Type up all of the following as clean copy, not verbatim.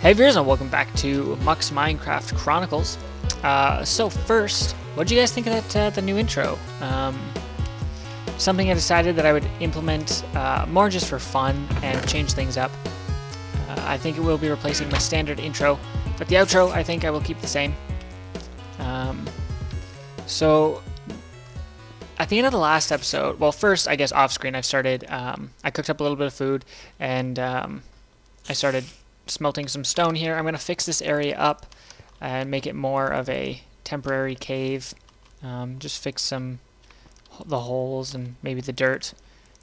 Hey viewers, and welcome back to Muck's Minecraft Chronicles. So first, what did you guys think of that the new intro? Something I decided that I would implement more just for fun and change things up. I think it will be replacing my standard intro, but the outro I think I will keep the same. So at the end of the last episode, well, first I guess off screen I started. I cooked up a little bit of food and I started smelting some stone here. I'm going to fix this area up and make it more of a temporary cave. Just fix the holes and maybe the dirt,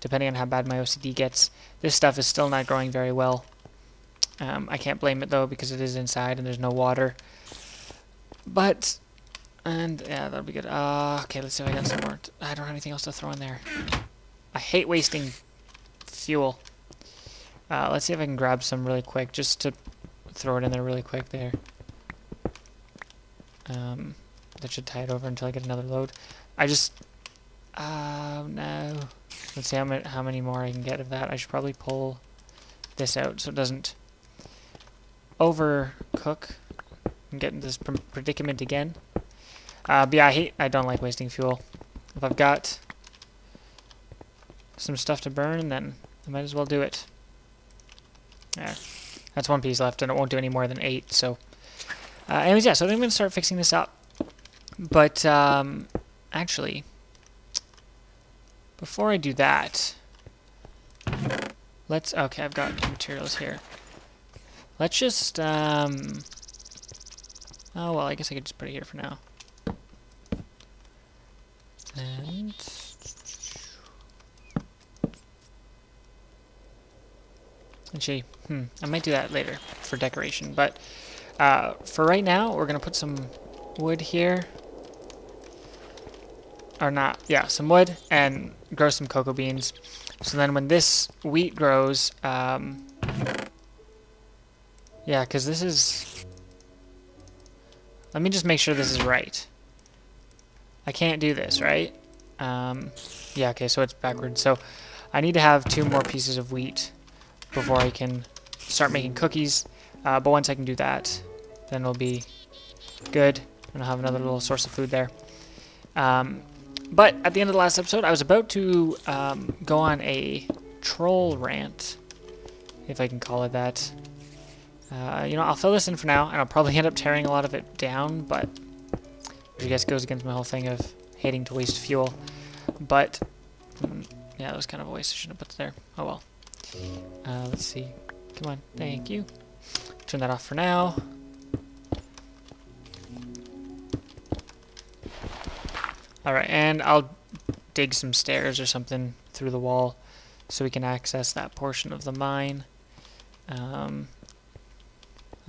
depending on how bad my OCD gets. This stuff is still not growing very well. I can't blame it though because it is inside and there's no water. But, and yeah, that'll be good. Okay, let's see if I got some more. I don't have anything else to throw in there. I hate wasting fuel. Let's see if I can grab some really quick, just to throw it in there really quick there. That should tie it over until I get another load. Oh no. Let's see how many more I can get of that. I should probably pull this out so it doesn't overcook and get into this predicament again. But yeah, I don't like wasting fuel. If I've got some stuff to burn, then I might as well do it. There. That's one piece left, and it won't do any more than 8, so... anyways, yeah, so I think I'm going to start fixing this up. But, actually, before I do that, okay, I've got materials here. Let's just, oh, well, I guess I could just put it here for now. And... Actually, I might do that later for decoration, but for right now, we're going to put some wood here. Or not, yeah, some wood, and grow some cocoa beans. So then when this wheat grows, yeah, because this is... Let me just make sure this is right. I can't do this, right? Yeah, okay, so it's backwards. So I need to have 2 more pieces of wheat before I can start making cookies. But once I can do that, then it'll be good, and I'll have another little source of food there. But at the end of the last episode, I was about to go on a troll rant, if I can call it that. You know, I'll fill this in for now, and I'll probably end up tearing a lot of it down, but which I guess goes against my whole thing of hating to waste fuel. But, yeah, that was kind of a waste. I shouldn't have put it there. Oh well. Let's see. Come on. Thank you. Turn that off for now. Alright, and I'll dig some stairs or something through the wall so we can access that portion of the mine. Let's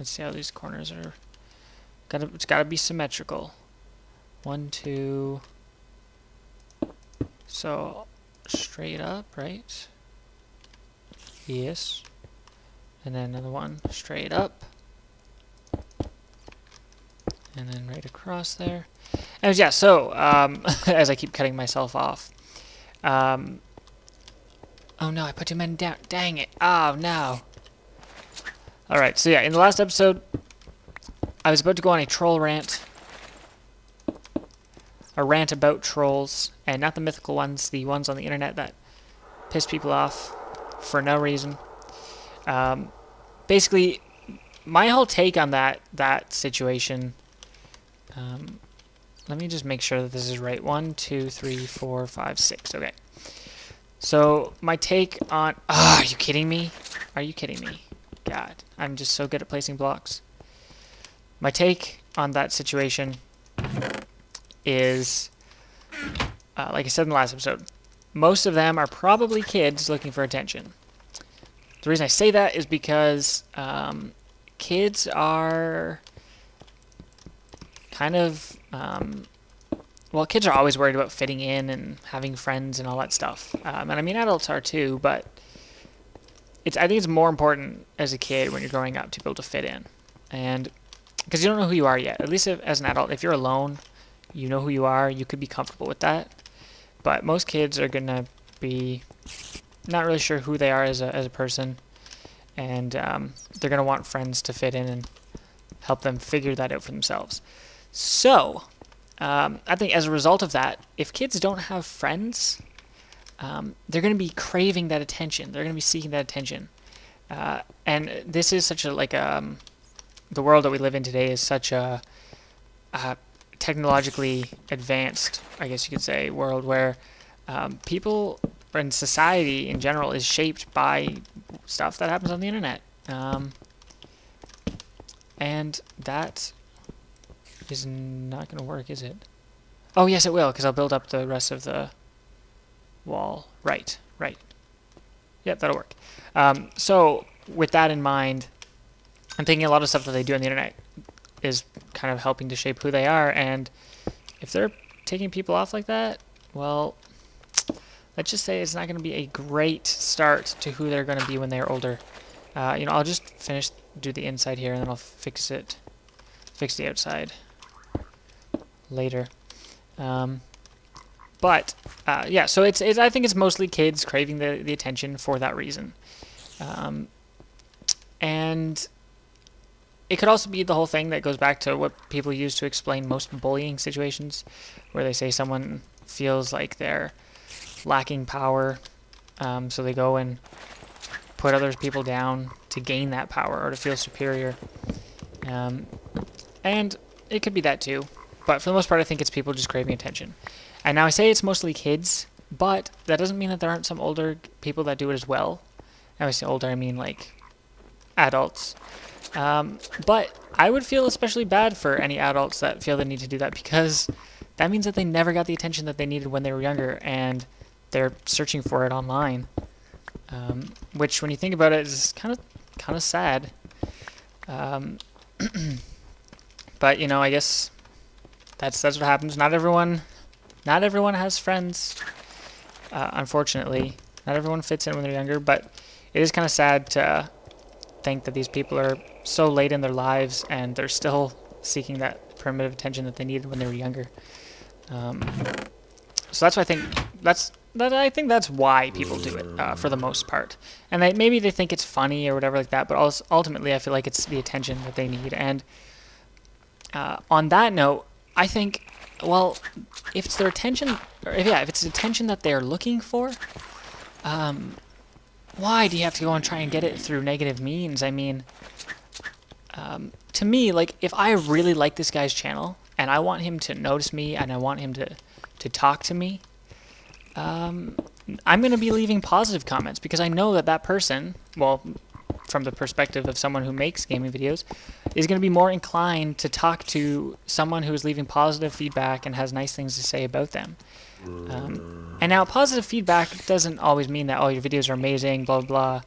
see how these corners are. It's gotta be symmetrical. 1, 2. So, straight up, right? Yes. And then another one straight up. And then right across there. And yeah, so, as I keep cutting myself off. Oh no, I put too many down. Dang it. Oh no. Alright, so yeah, in the last episode, I was about to go on a troll rant. A rant about trolls. And not the mythical ones, the ones on the internet that piss people off for no reason. Basically, my whole take on that situation... let me just make sure that this is right. 1, 2, 3, 4, 5, 6. Okay. So, my take on... Oh, are you kidding me? Are you kidding me? God, I'm just so good at placing blocks. My take on that situation is, like I said in the last episode, most of them are probably kids looking for attention. The reason I say that is because kids are kind of... well, kids are always worried about fitting in and having friends and all that stuff. And I mean, adults are too, but I think it's more important as a kid when you're growing up to be able to fit in. And because you don't know who you are yet. At least as an adult, if you're alone, you know who you are, you could be comfortable with that. But most kids are going to be not really sure who they are as a person. and they're going to want friends to fit in and help them figure that out for themselves. So I think as a result of that, if kids don't have friends, they're going to be craving that attention. They're going to be seeking that attention. And this is such a, like, the world that we live in today is such a technologically advanced, I guess you could say, world where people and society in general is shaped by stuff that happens on the internet. And that is not going to work, is it? Oh, yes, it will, because I'll build up the rest of the wall. Right. Yep, that'll work. So with that in mind, I'm thinking a lot of stuff that they do on the internet is kind of helping to shape who they are, and if they're taking people off like that, well, let's just say it's not going to be a great start to who they're going to be when they're older. I'll just do the inside here, and then I'll fix the outside later. But so I think it's mostly kids craving the attention for that reason. And it could also be the whole thing that goes back to what people use to explain most bullying situations, where they say someone feels like they're lacking power, so they go and put other people down to gain that power or to feel superior. And it could be that too, but for the most part I think it's people just craving attention. And now I say it's mostly kids, but that doesn't mean that there aren't some older people that do it as well. And when I say older, I mean like adults. But I would feel especially bad for any adults that feel the need to do that, because that means that they never got the attention that they needed when they were younger, and they're searching for it online. Which, when you think about it, is kind of sad. But I guess that's what happens. Not everyone has friends. Unfortunately, not everyone fits in when they're younger. But it is kind of sad to think that these people are so late in their lives and they're still seeking that primitive attention that they needed when they were younger. So that's why I think that's why people do it for the most part. And maybe they think it's funny or whatever like that, but ultimately I feel like it's the attention that they need. And on that note, I think, well, if it's their attention, if it's attention that they're looking for, why do you have to go and try and get it through negative means? I mean, to me, like, if I really like this guy's channel and I want him to notice me and I want him to talk to me, I'm going to be leaving positive comments, because I know that person, well, from the perspective of someone who makes gaming videos, is going to be more inclined to talk to someone who is leaving positive feedback and has nice things to say about them. And now, positive feedback doesn't always mean that, oh, your videos are amazing, blah, blah, blah,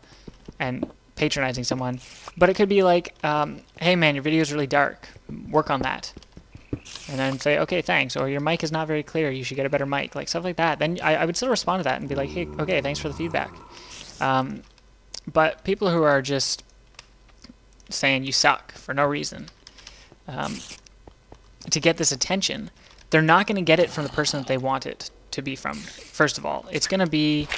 and patronizing someone. But it could be like, hey, man, your video is really dark. Work on that. And then say, okay, thanks. Or your mic is not very clear. You should get a better mic. Like, stuff like that. Then I would still respond to that and be like, hey, okay, thanks for the feedback. But people who are just saying you suck for no reason, to get this attention, they're not going to get it from the person that they want it to be from. First of all, it's going to be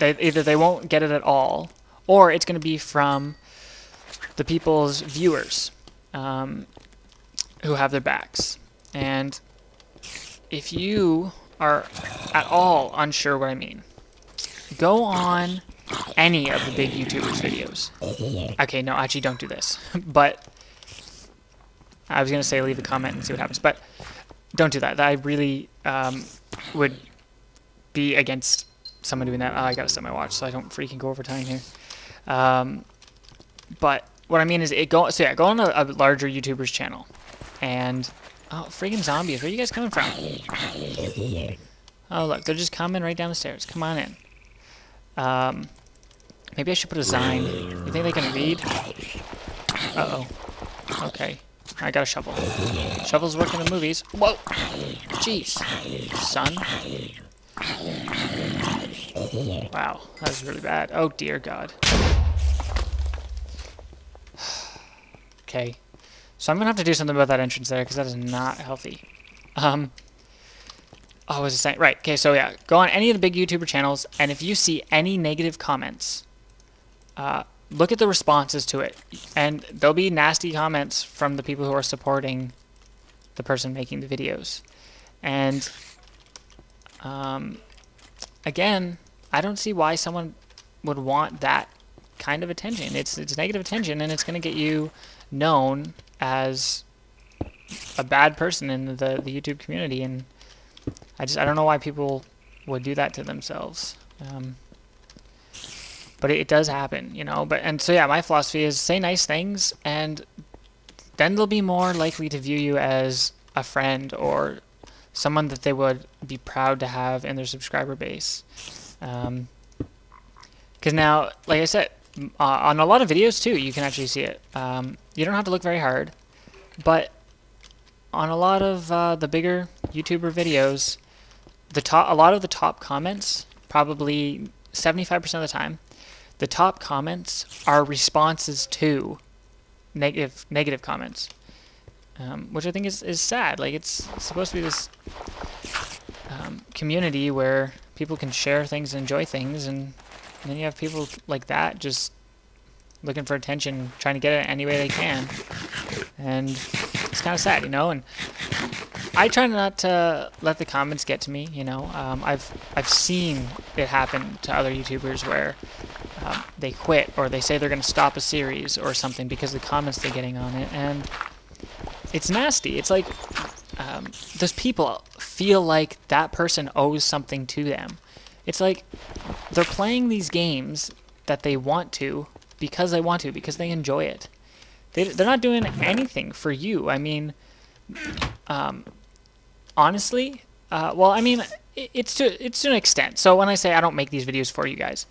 either they won't get it at all, or it's going to be from the people's viewers who have their backs. And if you are at all unsure what I mean, go on any of the big YouTubers' videos. Okay, no, actually don't do this. But I was going to say leave a comment and see what happens. But don't do that. I really would be against someone doing that. Oh, I got to set my watch so I don't freaking go over time here. But what I mean is, go on a larger YouTuber's channel. And, oh, freaking zombies. Where are you guys coming from? Oh, look, they're just coming right down the stairs. Come on in. Maybe I should put a sign. You think they can read? Uh-oh. Okay. I got a shovel. Shovels work in the movies. Whoa! Jeez. Son. Wow, that was really bad. Oh, dear God. Okay. So I'm going to have to do something about that entrance there, because that is not healthy. Oh, was it saying? Right. Okay. So yeah, go on any of the big YouTuber channels, and if you see any negative comments, look at the responses to it, and there'll be nasty comments from the people who are supporting the person making the videos. And again, I don't see why someone would want that kind of attention. It's negative attention, and it's going to get you known as a bad person in the YouTube community. And I don't know why people would do that to themselves. But it does happen, you know. And so yeah, my philosophy is say nice things, and then they'll be more likely to view you as a friend or someone that they would be proud to have in their subscriber base. Because now, like I said, on a lot of videos too, you can actually see it. You don't have to look very hard, but on a lot of the bigger YouTuber videos, a lot of the top comments, probably 75% of the time, the top comments are responses to negative comments, which I think is sad. Like, it's supposed to be this community where people can share things and enjoy things, and then you have people like that just looking for attention, trying to get it any way they can, and it's kind of sad, you know. And I try not to let the comments get to me, you know. I've seen it happen to other YouTubers where they quit, or they say they're going to stop a series or something because of the comments they're getting on it, and it's nasty. It's like those people feel like that person owes something to them. It's like they're playing these games that they want to because they enjoy it. They're not doing anything for you. I mean, honestly, well, I mean, it's to an extent. So when I say I don't make these videos for you guys,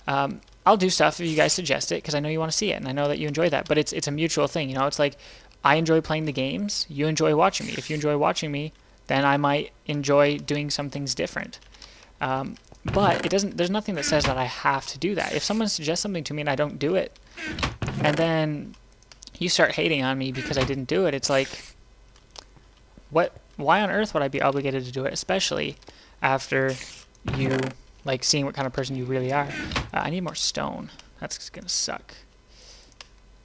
I'll do stuff if you guys suggest it because I know you want to see it and I know that you enjoy that. But it's a mutual thing, you know. It's like I enjoy playing the games, you enjoy watching me. If you enjoy watching me, then I might enjoy doing some things different. But there's nothing that says that I have to do that. If someone suggests something to me and I don't do it, and then you start hating on me because I didn't do it, it's like, why on earth would I be obligated to do it, especially after you like seeing what kind of person you really are? I need more stone. That's gonna suck.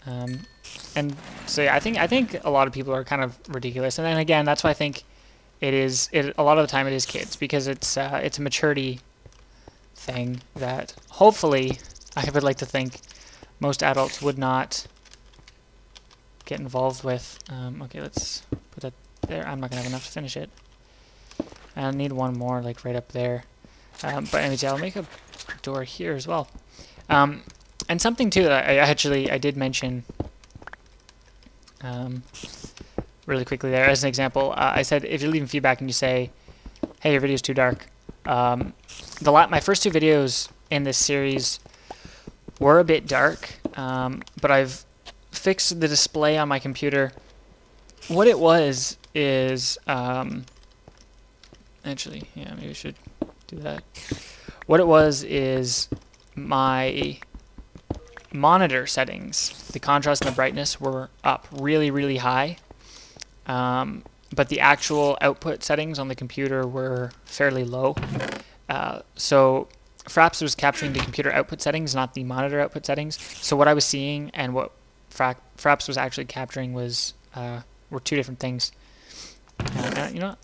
And so yeah, I think a lot of people are kind of ridiculous, and then again, that's why I think a lot of the time it is kids, because it's a maturity thing that hopefully I would like to think most adults would not get involved with. Okay, let's put that there. I'm not gonna have enough to finish it. I need one more, like right up there. But anyways, yeah, I'll make a door here as well. And something too that I did mention really quickly there as an example. I said if you're leaving feedback and you say, "Hey, your video's too dark." My first two videos in this series were a bit dark, but I've fixed the display on my computer. What it was is actually, yeah, maybe we should do that. What it was is my monitor settings, the contrast and the brightness were up really, really high, but the actual output settings on the computer were fairly low. So Fraps was capturing the computer output settings, not the monitor output settings. So what I was seeing and what Fraps was actually capturing were two different things. You know what?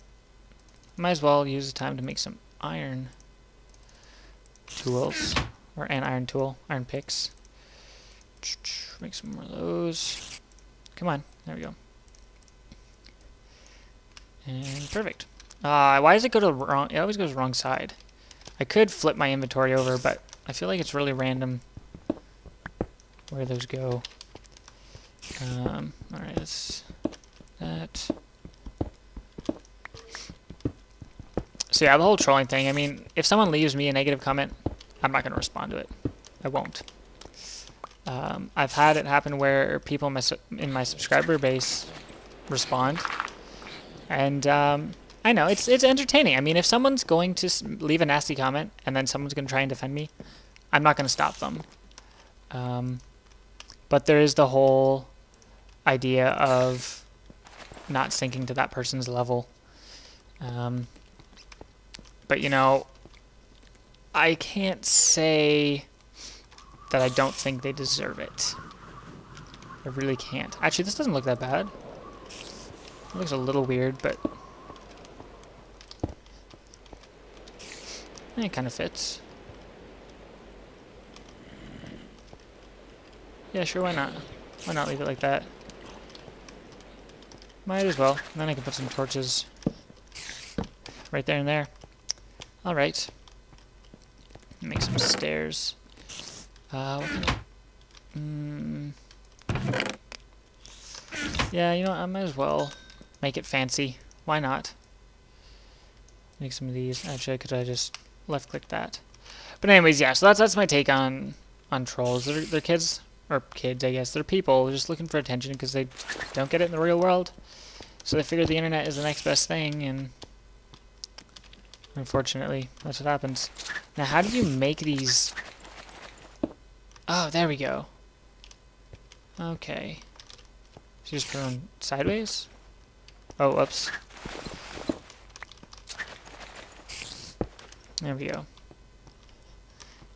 Might as well use the time to make some iron tools, or an iron tool, iron picks. Make some more of those. Come on, there we go. And perfect. Why does it go to wrong? It always goes wrong side. I could flip my inventory over, but I feel like it's really random where those go. Alright, let's that. So yeah, the whole trolling thing, I mean, if someone leaves me a negative comment, I'm not going to respond to it. I won't. I've had it happen where people in my subscriber base respond, and I know it's entertaining. I mean, if someone's going to leave a nasty comment and then someone's going to try and defend me, I'm not going to stop them. But there is the whole idea of not sinking to that person's level. But, you know, I can't say that I don't think they deserve it. I really can't. Actually, this doesn't look that bad. It looks a little weird, but it kind of fits. Yeah, sure, why not? Why not leave it like that? Might as well. And then I can put some torches right there and there. Alright. Make some stairs. What kind of... yeah, you know what? I might as well make it fancy. Why not? Make some of these. Actually, could I just left-click that? But anyways, yeah. So that's my take on trolls. They're kids, or kids, I guess. They're people just looking for attention because they don't get it in the real world. So they figure the internet is the next best thing, and unfortunately, that's what happens. Now, how do you make these? Oh, there we go. Okay. So you just put them sideways? Oh, whoops. There we go.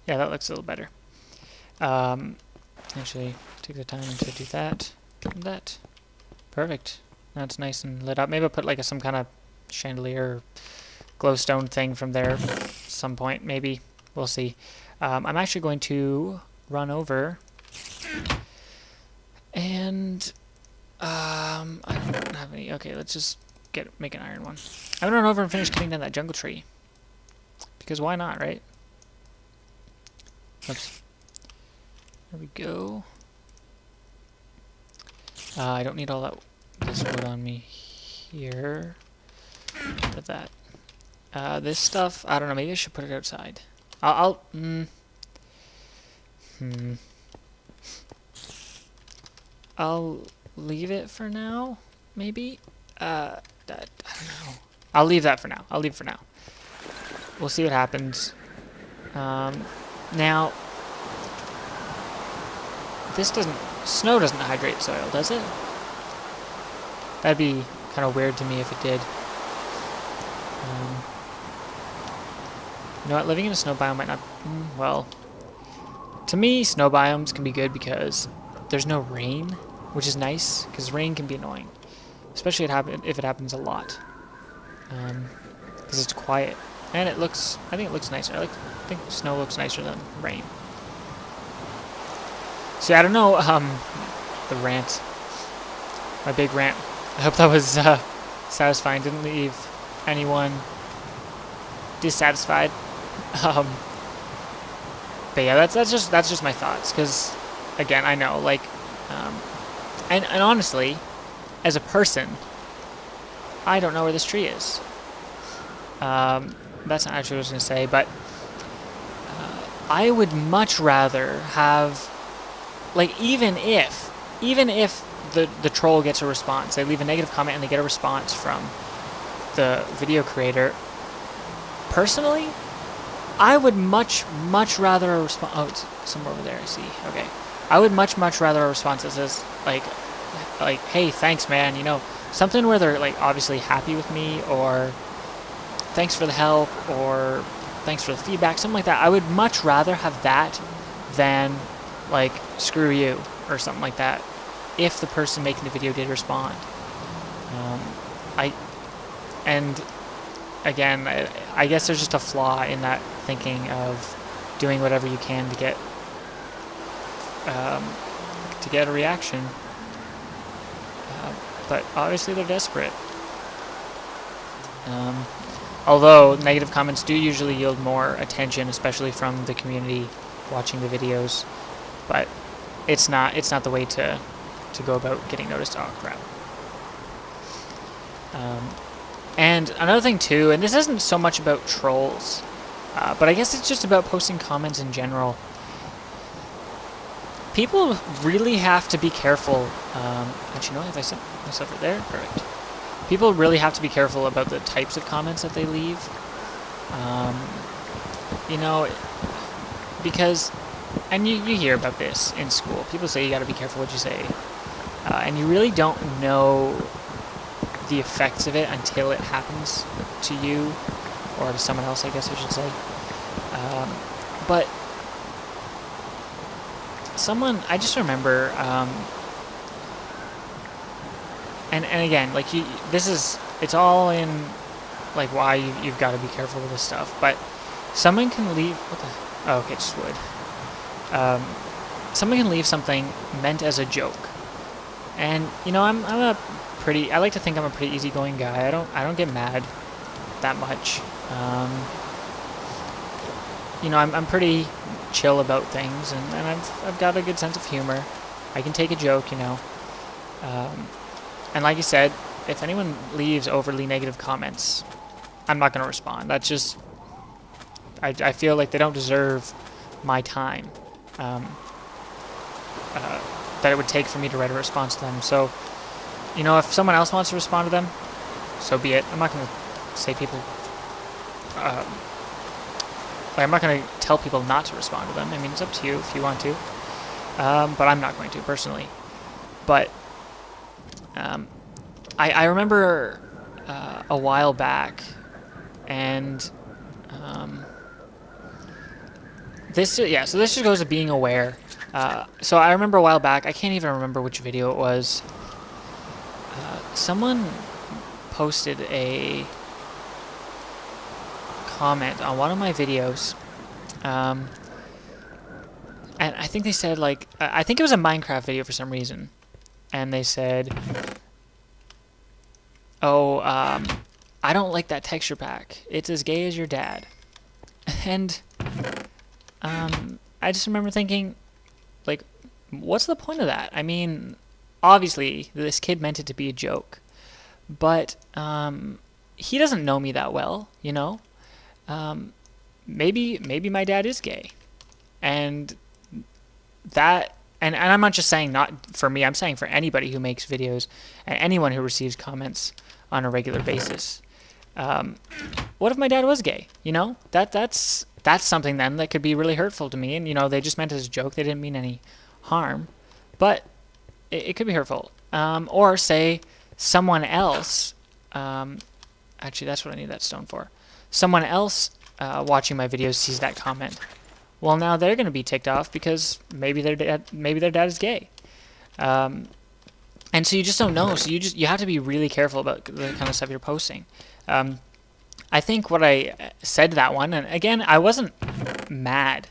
Yeah, that looks a little better. Actually, take the time to do that. And that. Perfect. Now it's nice and lit up. Maybe I'll put like some kind of chandelier or glowstone thing from there at some point. Maybe. We'll see. I'm actually going to run over and I don't have any. Okay, let's just make an iron one. I'm gonna run over and finish cutting down that jungle tree. Because why not, right? Oops. There we go. I don't need all this wood on me here. Put that. This stuff, I don't know, maybe I should put it outside. I'll leave it for now, maybe? I don't know. I'll leave that for now. I'll leave it for now. We'll see what happens. Now, snow doesn't hydrate soil, does it? That'd be kind of weird to me if it did. You know what, living in a snow biome might not, well, to me, snow biomes can be good because there's no rain, which is nice, because rain can be annoying, especially if it happens a lot, because it's quiet, and I think it looks nicer. I think snow looks nicer than rain. See, I don't know, the rant, my big rant, I hope that was satisfying, didn't leave anyone dissatisfied. But yeah, that's just my thoughts, because again, I know, like, and honestly, as a person, I don't know where this tree is. That's not actually what I was going to say, but I would much rather have, like, even if the troll gets a response, they leave a negative comment and they get a response from the video creator, personally, I would much rather a response. Oh, it's somewhere over there, I see. Okay. I would much rather a response that says, like, hey, thanks, man, you know, something where they're, like, obviously happy with me, or thanks for the help, or thanks for the feedback, something like that. I would much rather have that than, like, screw you, or something like that, if the person making the video did respond. And again, I guess there's just a flaw in that thinking of doing whatever you can to get a reaction. But obviously they're desperate. Although negative comments do usually yield more attention, especially from the community watching the videos. But it's not the way to go about getting noticed. Oh crap. And another thing too, and this isn't so much about trolls, but I guess it's just about posting comments in general. People really have to be careful. Actually, no, if I set myself right there, perfect. People really have to be careful about the types of comments that they leave. You know, because, and you hear about this in school. People say you got to be careful what you say, and you really don't know the effects of it until it happens to you, or to someone else, I guess I should say. But someone, I just remember, and again, like it's all in like why you've got to be careful with this stuff. But someone can leave. Oh, okay, just wood. Someone can leave something meant as a joke, and I like to think I'm a pretty easygoing guy. I don't get mad that much. I'm pretty chill about things, and I've got a good sense of humor. I can take a joke, and like you said, if anyone leaves overly negative comments, I'm not going to respond. That's just, I feel like they don't deserve my time that it would take for me to write a response to them. So, if someone else wants to respond to them, so be it. I'm not going to say people, I'm not going to tell people not to respond to them. I mean, it's up to you if you want to, but I'm not going to personally. But I remember a while back, and so this just goes to being aware. So I remember a while back, I can't even remember which video it was. Someone posted a comment on one of my videos, and I think they said, like, I think it was a Minecraft video for some reason, and they said, oh, I don't like that texture pack. It's as gay as your dad. And I just remember thinking, like, what's the point of that? I mean, obviously, this kid meant it to be a joke, but he doesn't know me that well, Maybe my dad is gay, and that, and I'm not just saying not for me. I'm saying for anybody who makes videos and anyone who receives comments on a regular basis. What if my dad was gay? That's something then that could be really hurtful to me. And they just meant it as a joke. They didn't mean any harm, but it could be hurtful. Or say someone else. Actually, that's what I need that stone for. Someone else watching my videos sees that comment. Well, now they're going to be ticked off because maybe their dad is gay. And so you just don't know. So you have to be really careful about the kind of stuff you're posting. I think what I said to that one, and again, I wasn't mad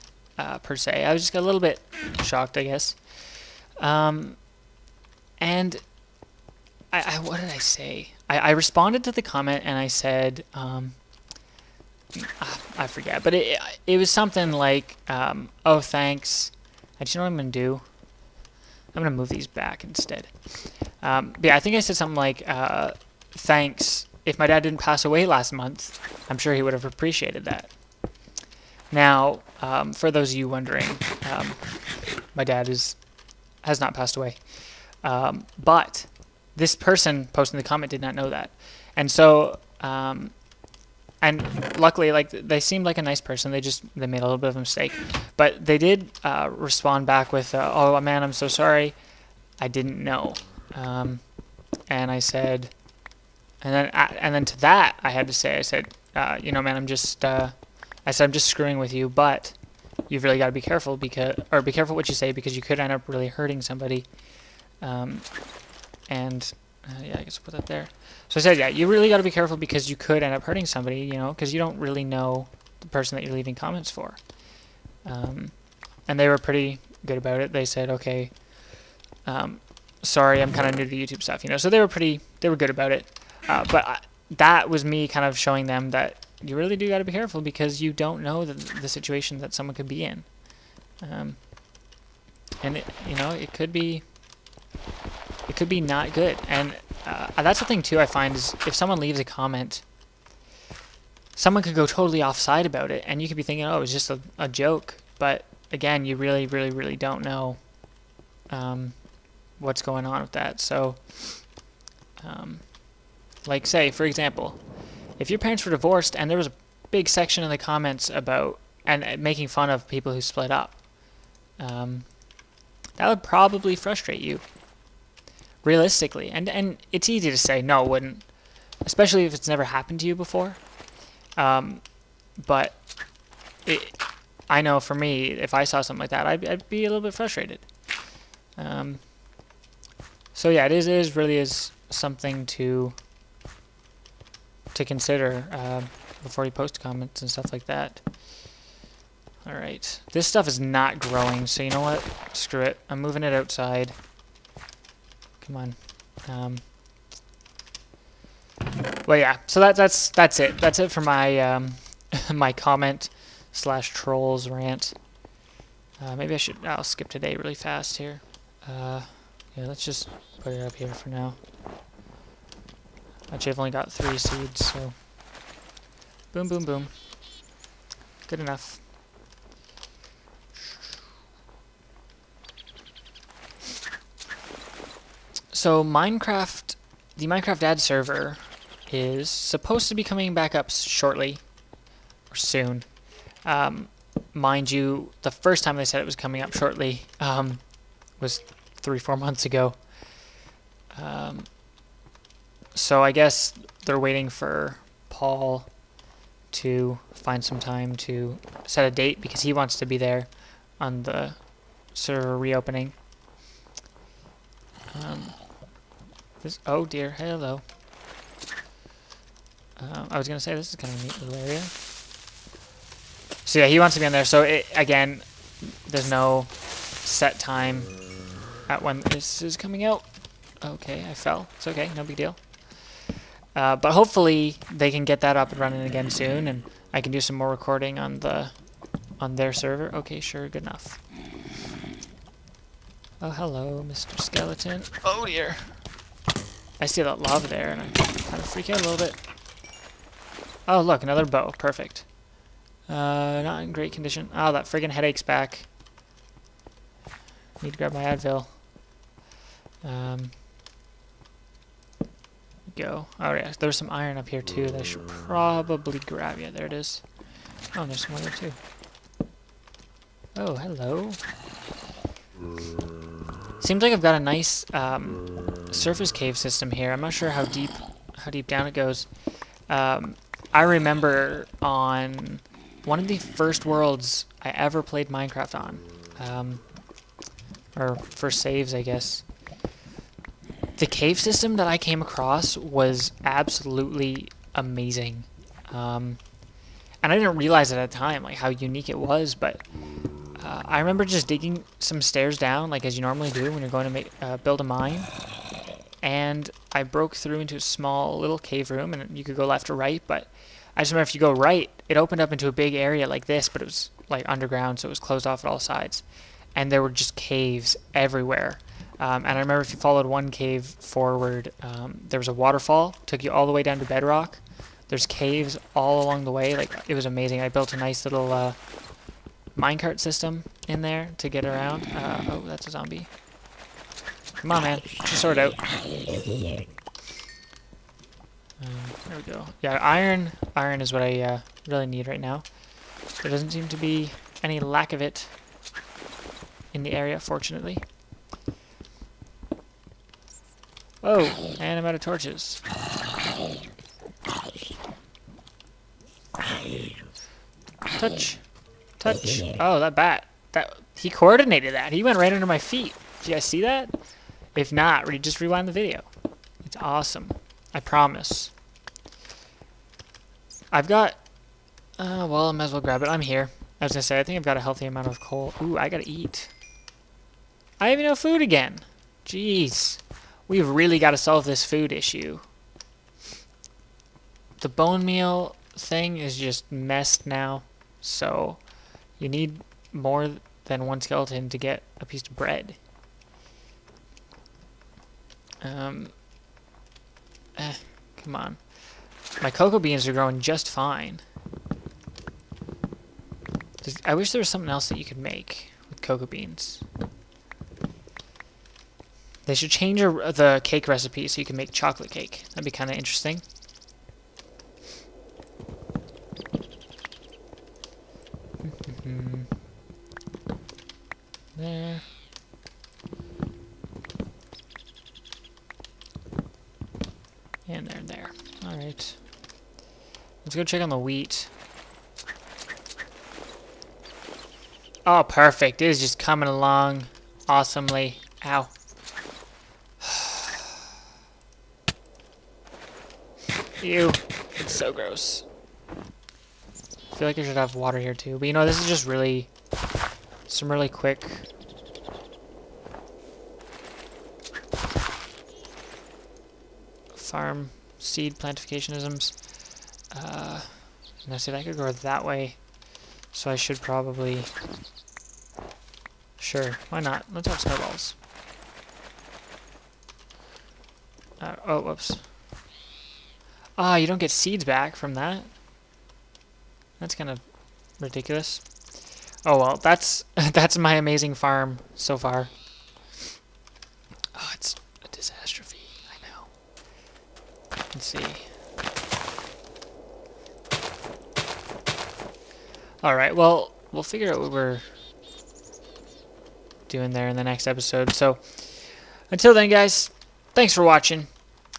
per se. I was just a little bit shocked, I guess. And what did I say? I responded to the comment and I said, I forget, but it was something like, oh, thanks. Do you know what I'm going to do? I'm going to move these back instead. But yeah, I think I said something like, thanks. If my dad didn't pass away last month, I'm sure he would have appreciated that. Now, for those of you wondering, my dad has not passed away. But this person posting the comment did not know that. And so, and luckily, like, they seemed like a nice person. They made a little bit of a mistake. But they did respond back with, oh, man, I'm so sorry. I didn't know. And I said, and then to that, I had to say, I said, man, I'm just screwing with you, but you've really got to be careful be careful what you say, because you could end up really hurting somebody. Yeah, I guess I'll put that there. So I said, yeah, you really got to be careful because you could end up hurting somebody, because you don't really know the person that you're leaving comments for. And they were pretty good about it. They said, okay, sorry, I'm kind of new to YouTube stuff, So they were good about it. But that was me kind of showing them that you really do got to be careful because you don't know the situation that someone could be in. And it could be not good. And that's the thing too I find is if someone leaves a comment, someone could go totally offside about it, and you could be thinking, oh, it was just a joke. But again, you really, really, really don't know what's going on with that. So, like, say, for example, if your parents were divorced and there was a big section in the comments about and making fun of people who split up, that would probably frustrate you, realistically. And it's easy to say, no, it wouldn't, especially if it's never happened to you before. But I know for me, if I saw something like that, I'd be a little bit frustrated. So yeah, it really is something to consider before you post comments and stuff like that. All right, this stuff is not growing, so you know what? Screw it. I'm moving it outside. Come on. Well, yeah. So that's it. That's it for my my comment / trolls rant. Maybe I'll skip today really fast here. Yeah, let's just put it up here for now. Actually, I've only got 3 seeds, so boom, boom, boom. Good enough. So the Minecraft ad server is supposed to be coming back up shortly, or soon. Mind you, the first time they said it was coming up shortly was 3-4 months ago. So I guess they're waiting for Paul to find some time to set a date because he wants to be there on the server reopening. Oh dear, hello. I was gonna say this is kind of a neat little area. So yeah, he wants to be on there. So again, there's no set time at when this is coming out. Okay, I fell. It's okay, no big deal. But hopefully they can get that up and running again soon, and I can do some more recording on their server. Okay, sure, good enough. Oh, hello, Mr. Skeleton. Oh dear. I see that lava there, and I kind of freak out a little bit. Oh, look, another bow. Perfect. Not in great condition. Oh, that friggin' headache's back. Need to grab my Advil. Go. Oh yeah, there's some iron up here too that I should probably grab. Yeah, there it is. Oh, and there's some other too. Oh, hello. Seems like I've got a nice surface cave system here. I'm not sure how deep down it goes. I remember on one of the first worlds I ever played Minecraft on, or first saves, I guess. The cave system that I came across was absolutely amazing. And I didn't realize it at the time, like how unique it was, but I remember just digging some stairs down, like as you normally do when you're going to build a mine. And I broke through into a small little cave room, and you could go left or right, but I just remember if you go right, it opened up into a big area like this, but it was like underground, so it was closed off at all sides. And there were just caves everywhere. And I remember if you followed one cave forward, there was a waterfall, took you all the way down to bedrock. There's caves all along the way. Like, it was amazing. I built a nice little minecart system in there to get around. Oh, that's a zombie. Come on, man. Get your sword out. There we go. Yeah, iron. Iron is what I really need right now. There doesn't seem to be any lack of it in the area, fortunately. Oh, and I'm out of torches. Touch. Touch. Oh, that bat. He coordinated that. He went right under my feet. Did you guys see that? If not, just rewind the video. It's awesome. I promise. I've got... well, I might as well grab it. I'm here. I was going to say, I think I've got a healthy amount of coal. Ooh, I got to eat. I have no food again. Jeez. We've really got to solve this food issue. The bone meal thing is just messed now. So, you need more than one skeleton to get a piece of bread. Come on. My cocoa beans are growing just fine. I wish there was something else that you could make with cocoa beans. They should change the cake recipe so you can make chocolate cake. That'd be kind of interesting. There. And there. Alright. Let's go check on the wheat. Oh, perfect. It is just coming along awesomely. Ow. Ew. It's so gross. I feel like I should have water here too. But you know, this is just really... some really quick... farm seed plantificationisms. Now see, I could go that way. So I should probably... Sure, why not? Let's have snowballs. Oh, whoops. Ah, you don't get seeds back from that? That's kind of ridiculous. Oh well, that's that's my amazing farm so far. Oh, it's a disastrophe. I know. Let's see. Alright, well, we'll figure out what we're doing there in the next episode. So, until then, guys, thanks for watching.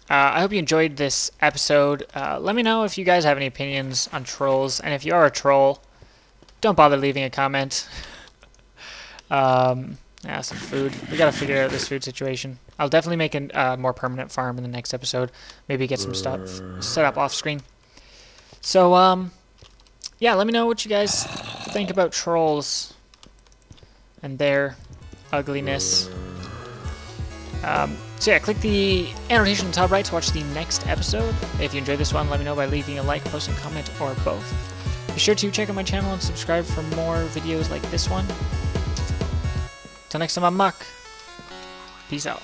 I hope you enjoyed this episode. Let me know if you guys have any opinions on trolls, and if you are a troll, don't bother leaving a comment. Yeah, some food. We gotta figure out this food situation. I'll definitely make a more permanent farm in the next episode. Maybe get some stuff set up off screen. So, yeah, let me know what you guys think about trolls and their ugliness. So yeah, click the annotation on the top right to watch the next episode. If you enjoyed this one, let me know by leaving a like, post, and comment, or both. Be sure to check out my channel and subscribe for more videos like this one. Till next time, I'm Muck. Peace out.